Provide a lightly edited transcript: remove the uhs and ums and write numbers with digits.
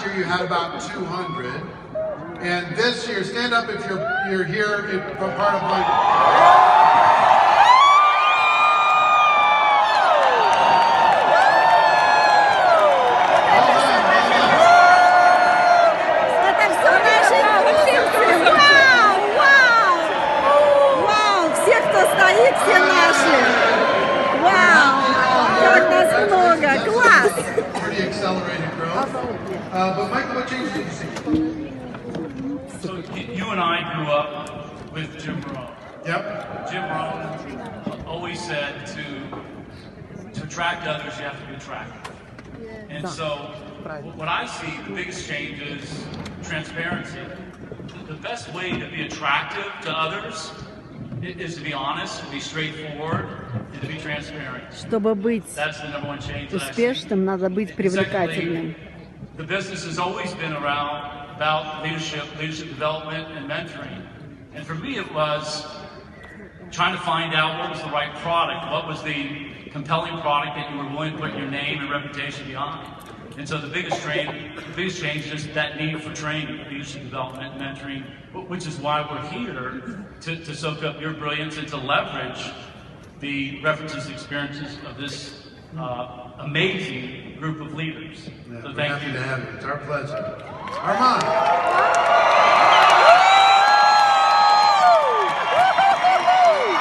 last year you had about 200. And this year, stand up if you're here if part of like. Все наши! Вау! Как нас много! Класс! Pretty accelerated growth. But Michael, what changes did you see? So you and I grew up with Jim Rohn. Yep. Jim Rohn always said to attract others, you have to be attractive. And so what I see, the biggest change is transparency. The best way to be attractive to others is to be honest, to be straightforward, and to be transparent. Чтобы быть успешным, надо быть привлекательным. The business has always been about leadership development, and mentoring. And for me, it was trying to find out what was the right product, what was the compelling product that you were willing to put your name and reputation behind. And so the biggest change is that need for training, leadership development, mentoring, which is why we're here to soak up your brilliance and to leverage the references and experiences of this amazing group of leaders. Yeah, so thank you. Happy to have you. It's our pleasure. Armand.